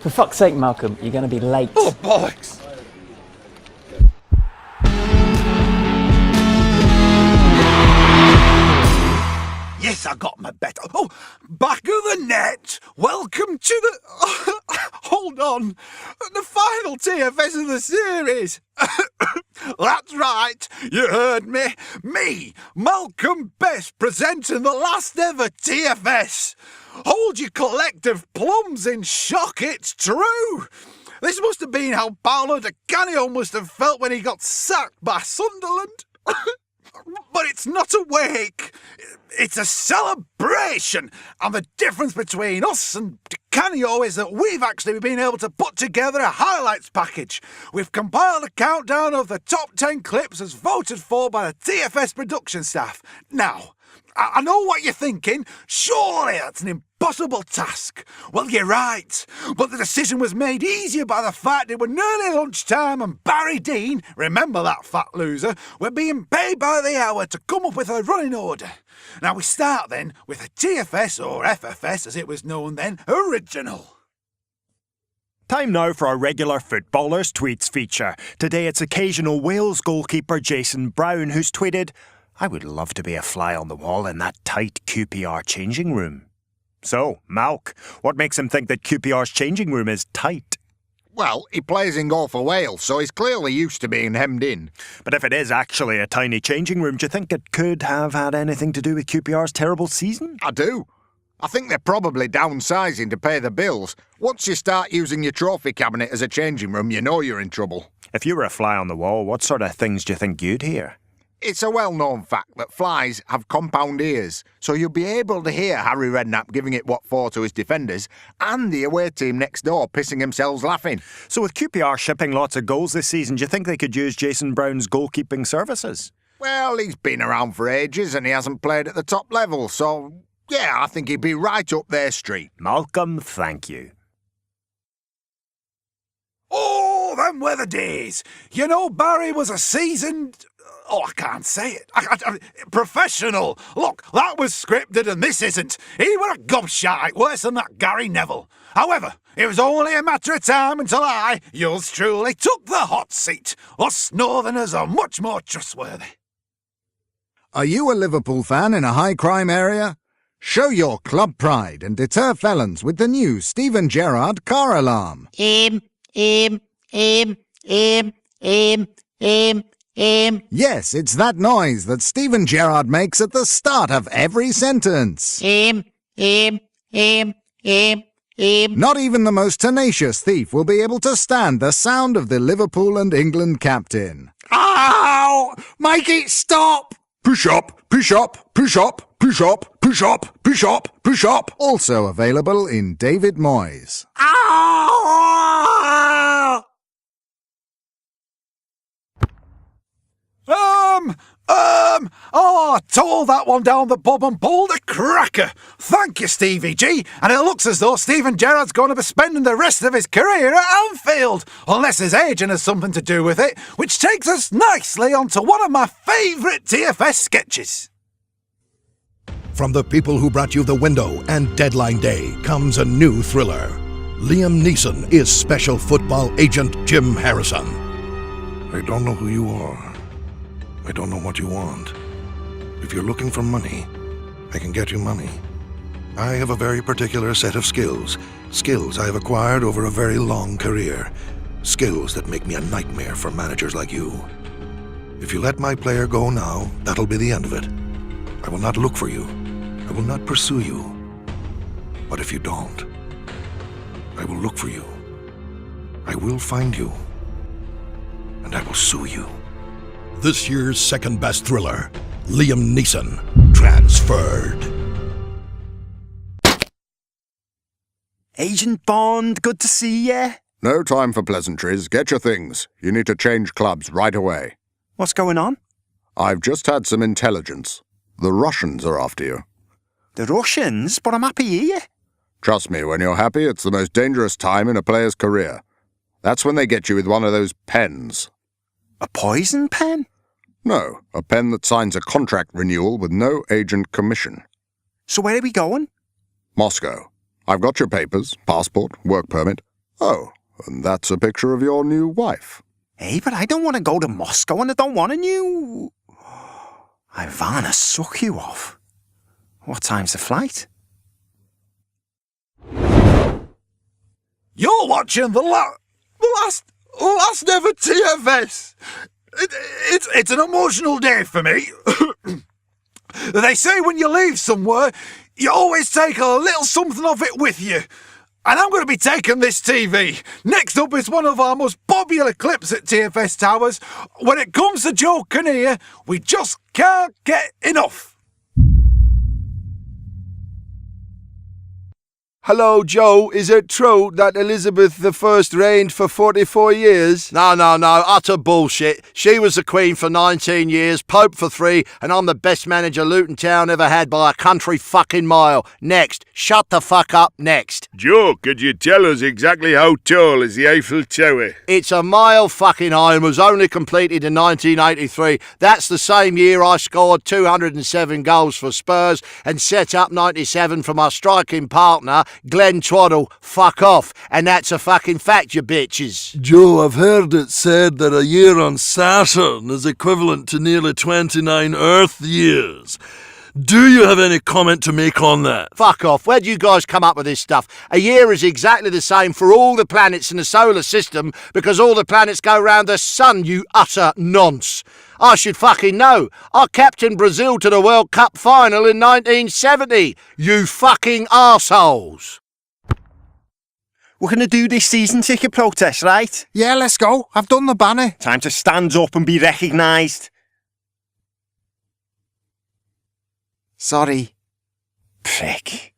For fuck's sake, Malcolm, you're going to be late. Oh, bollocks! Yes, I got my bet. Oh, back of the net. Welcome to the... hold on. The final TFS of the series. That's right. You heard me. Me, Malcolm Best, presenting the last ever TFS. Hold your collective plums in shock. It's true. This must have been how Paolo Di Canio must have felt when he got sacked by Sunderland. But it's not a wake, it's a celebration. And the difference between us and Di Canio is that we've actually been able to put together a highlights package. We've compiled a countdown of the top 10 clips as voted for by the TFS production staff. Now, I know what you're thinking. Surely that's an impossible task. Well, you're right. But the decision was made easier by the fact it was nearly lunchtime and Barry Dean, remember that fat loser, were being paid by the hour to come up with a running order. Now we start then with a TFS, or FFS as it was known then, original. Time now for our regular Footballers Tweets feature. Today it's occasional Wales goalkeeper Jason Brown who's tweeted, "I would love to be a fly on the wall in that tight QPR changing room." So, Malk, what makes him think that QPR's changing room is tight? Well, he plays in goal for Wales, so he's clearly used to being hemmed in. But if it is actually a tiny changing room, do you think it could have had anything to do with QPR's terrible season? I do. I think they're probably downsizing to pay the bills. Once you start using your trophy cabinet as a changing room, you know you're in trouble. If you were a fly on the wall, what sort of things do you think you'd hear? It's a well-known fact that flies have compound ears, so you'll be able to hear Harry Redknapp giving it what for to his defenders and the away team next door pissing themselves laughing. So with QPR shipping lots of goals this season, do you think they could use Jason Brown's goalkeeping services? Well, he's been around for ages and he hasn't played at the top level, so yeah, I think he'd be right up their street. Malcolm, thank you. Oh, them were the days. You know, Barry was a seasoned... Oh, I can't say it. Professional. Look, that was scripted and this isn't. He were a gobshite, worse than that Gary Neville. However, it was only a matter of time until I, yours truly, took the hot seat. Us Northerners are much more trustworthy. Are you a Liverpool fan in a high-crime area? Show your club pride and deter felons with the new Steven Gerrard car alarm. Yes, it's that noise that Steven Gerrard makes at the start of every sentence. Not even the most tenacious thief will be able to stand the sound of the Liverpool and England captain. Ow! Make it stop! Push up, push up, push up, push up, push up, push up, push up. Also available in David Moyes. Ow! I told that one down the pub and pulled a cracker. Thank you, Stevie G. And it looks as though Steven Gerrard's going to be spending the rest of his career at Anfield, unless his agent has something to do with it, which takes us nicely onto one of my favourite TFS sketches. From the people who brought you The Window and Deadline Day comes a new thriller. Liam Neeson is Special Football Agent Jim Harrison. I don't know who you are. I don't know what you want. If you're looking for money, I can get you money. I have a very particular set of skills. Skills I have acquired over a very long career. Skills that make me a nightmare for managers like you. If you let my player go now, that'll be the end of it. I will not look for you. I will not pursue you. But if you don't, I will look for you. I will find you. And I will sue you. This year's second-best thriller, Liam Neeson, Transferred. Agent Bond, good to see ya. No time for pleasantries. Get your things. You need to change clubs right away. What's going on? I've just had some intelligence. The Russians are after you. The Russians? But I'm happy here. Trust me, when you're happy, it's the most dangerous time in a player's career. That's when they get you with one of those pens. A poison pen? No, a pen that signs a contract renewal with no agent commission. So where are we going? Moscow. I've got your papers, passport, work permit. Oh, and that's a picture of your new wife. Hey, but I don't want to go to Moscow and I don't want a new... I wanna suck you off. What time's the flight? You're watching the last ever TFS. It's an emotional day for me. They say when you leave somewhere, you always take a little something of it with you. And I'm going to be taking this TV. Next up is one of our most popular clips at TFS Towers. When it comes to Joe Kinnear, we just can't get enough. Hello, Joe. Is it true that Elizabeth I reigned for 44 years? No, utter bullshit. She was the Queen for 19 years, Pope for 3, and I'm the best manager Luton Town ever had by a country fucking mile. Next. Shut the fuck up, next. Joe, could you tell us exactly how tall is the Eiffel Tower? It's a mile fucking high and was only completed in 1983. That's the same year I scored 207 goals for Spurs and set up 97 for my striking partner, Glenn Twaddle. Fuck off. And that's a fucking fact, you bitches. Joe, I've heard it said that a year on Saturn is equivalent to nearly 29 Earth years. Do you have any comment to make on that? Fuck off. Where'd you guys come up with this stuff? A year is exactly the same for all the planets in the solar system because all the planets go round the sun, you utter nonce. I should fucking know. I captained Brazil to the World Cup final in 1970. You fucking arseholes. We're going to do this season ticket protest, right? Yeah, let's go. I've done the banner. Time to stand up and be recognised. Sorry. Prick.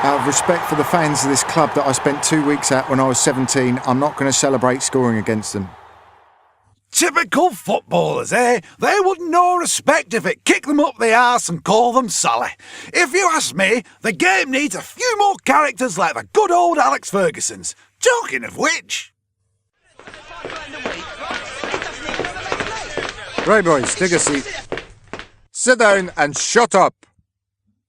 Out of respect for the fans of this club that I spent 2 weeks at when I was 17, I'm not going to celebrate scoring against them. Typical footballers, eh? They wouldn't know respect if it kicked them up the arse and called them Sally. If you ask me, the game needs a few more characters like the good old Alex Ferguson's. Talking of which... Right, boys, take a seat. Sit down and shut up.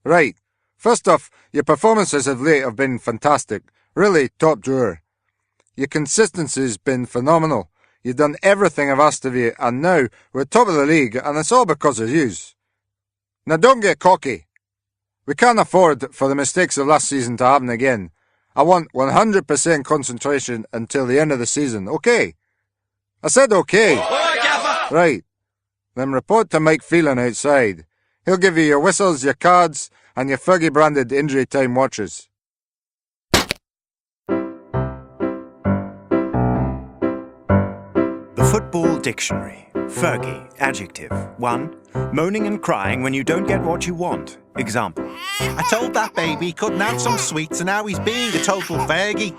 Right. First off, your performances of late have been fantastic. Really top drawer. Your consistency's been phenomenal. You've done everything I've asked of you, and now we're top of the league, and it's all because of yous. Now don't get cocky. We can't afford for the mistakes of last season to happen again. I want 100% concentration until the end of the season, okay? I said okay. Right. Then report to Mike Phelan outside. He'll give you your whistles, your cards, and your Fergie-branded injury time watches. The Football Dictionary. Fergie. Adjective. 1. Moaning and crying when you don't get what you want. Example. I told that baby he couldn't have some sweets and now he's being a total Fergie.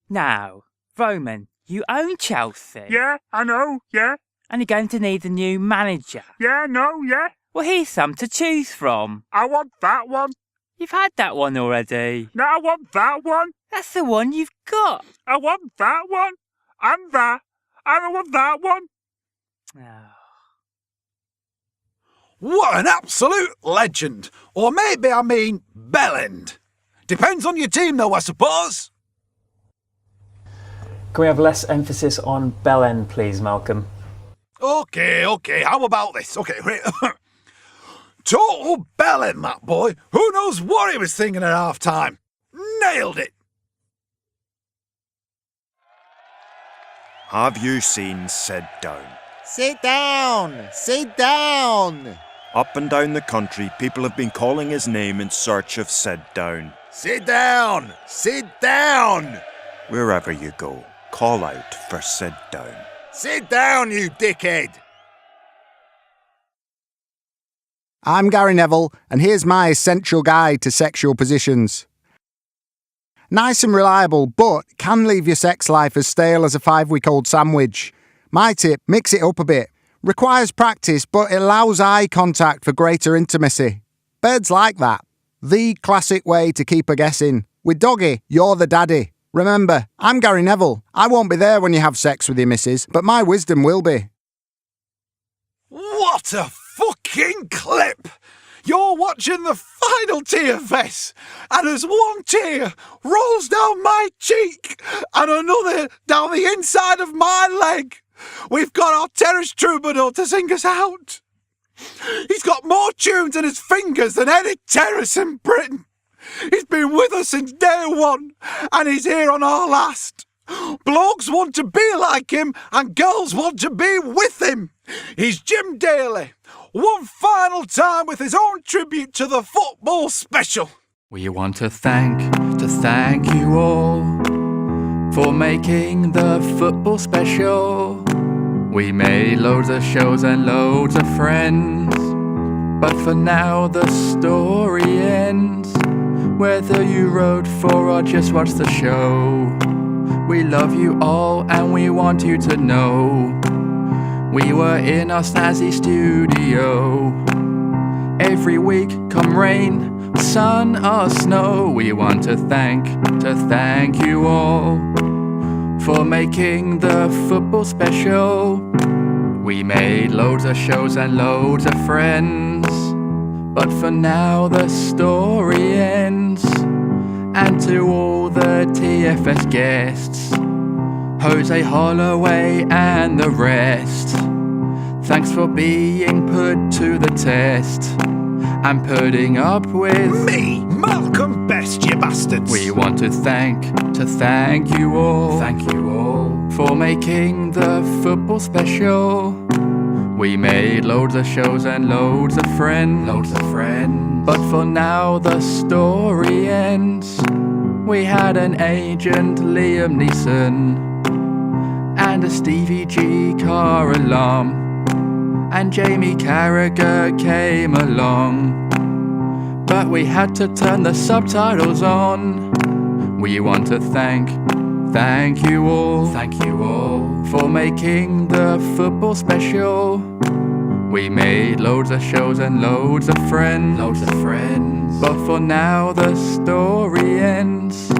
Now, Roman, you own Chelsea. Yeah, I know, yeah. And you're going to need a new manager. Yeah, no, yeah. Well, here's some to choose from. I want that one. You've had that one already. No, I want that one. That's the one you've got. I want that one. And that. And I want that one. Oh. What an absolute legend. Or maybe I mean bellend. Depends on your team though, I suppose. Can we have less emphasis on bellend, please, Malcolm? Okay, how about this? Okay, wait. Total bellend, that boy. Who knows what he was thinking at half-time? Nailed it. Have you seen Said Down? Sit down! Sit down! Up and down the country, people have been calling his name in search of Said Down. Sit down! Sit down! Wherever you go, call out for Said Down. Sit down, you dickhead! I'm Gary Neville, and here's my essential guide to sexual positions. Nice and reliable, but can leave your sex life as stale as a 5-week-old sandwich. My tip, mix it up a bit. Requires practice, but it allows eye contact for greater intimacy. Birds like that. The classic way to keep her guessing. With Doggy, you're the daddy. Remember, I'm Gary Neville. I won't be there when you have sex with your missus, but my wisdom will be. What a fucking clip! You're watching the final TFS, and as one tear rolls down my cheek and another down the inside of my leg, we've got our terrace troubadour to sing us out. He's got more tunes in his fingers than any terrace in Britain. He's been with us since day one, and he's here on our last. Blokes want to be like him, and girls want to be with him. He's Jim Daly. One final time with his own tribute to the football special. We want to thank you all for making the football special. We made loads of shows and loads of friends, but for now the story ends. Whether you wrote for or just watched the show, we love you all and we want you to know we were in our snazzy studio. Every week, come rain, sun or snow, we want to thank you all for making the football special. We made loads of shows and loads of friends, but for now the story ends. And to all the TFS guests, Jose Holloway and the rest, thanks for being put to the test and putting up with me, Malcolm Best, you bastards. We want to thank you all, for making the football special. We made loads of shows and loads of friends, but for now the story ends. We had an agent, Liam Neeson, and a Stevie G car alarm, and Jamie Carragher came along, but we had to turn the subtitles on. We want to thank you all, for making the football special. We made loads of shows and loads of friends, but for now the story ends.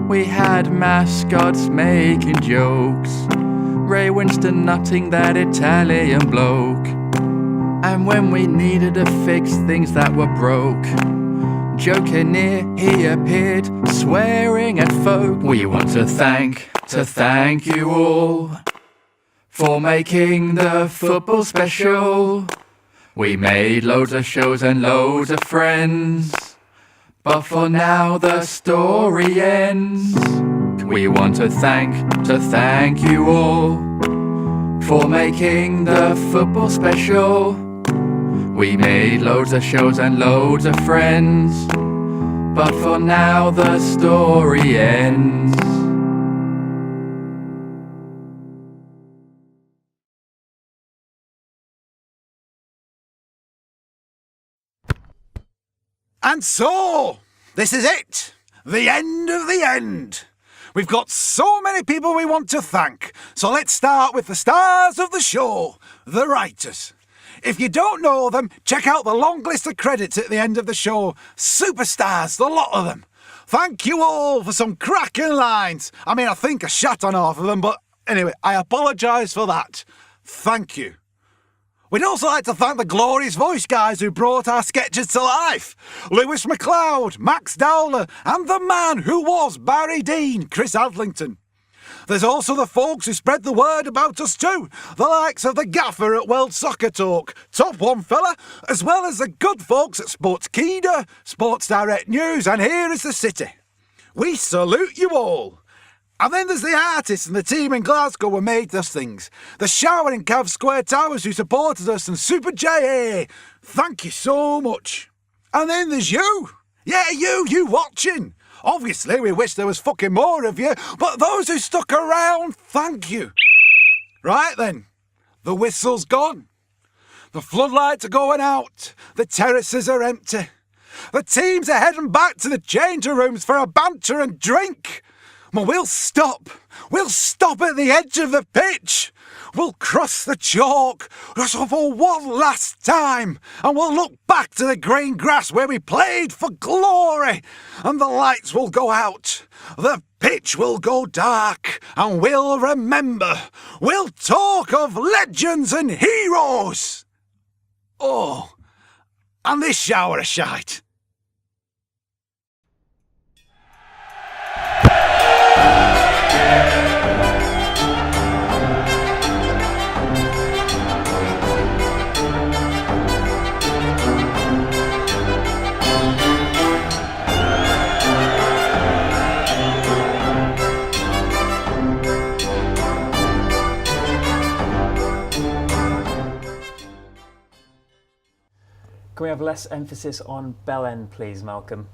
We had mascots making jokes, Ray Winston nutting that Italian bloke, and when we needed to fix things that were broke, Joe Kinnear, he appeared, swearing at folk. We want to thank you all for making the football special. We made loads of shows and loads of friends, but for now the story ends. We want to thank you all for making the football special. We made loads of shows and loads of friends, but for now the story ends. And so, this is it. The end of the end. We've got so many people we want to thank, so let's start with the stars of the show, the writers. If you don't know them, check out the long list of credits at the end of the show. Superstars, the lot of them. Thank you all for some cracking lines. I mean, I think I shat on half of them, but anyway, I apologise for that. Thank you. We'd also like to thank the glorious voice guys who brought our sketches to life. Lewis Macleod, Max Dowler, and the man who was Barry Dean, Chris Adlington. There's also the folks who spread the word about us too, the likes of the gaffer at World Soccer Talk, Top One Fella, as well as the good folks at Sports Keeda, Sports Direct News, and Here is the City. We salute you all. And then there's the artists and the team in Glasgow who made us things. The Shower in Cav Square Towers who supported us, and Super J.A. Thank you so much. And then there's you. Yeah, you watching. Obviously, we wish there was fucking more of you, but those who stuck around, thank you. Right then, the whistle's gone. The floodlights are going out. The terraces are empty. The teams are heading back to the changing rooms for a banter and drink. But we'll stop. We'll stop at the edge of the pitch. we'll cross the chalk just for one last time, and we'll look back to the green grass where we played for glory, and the lights will go out, the pitch will go dark, and we'll remember. We'll talk of legends and heroes. Oh, and this shower of shite. Can we have less emphasis on bell end, please, Malcolm?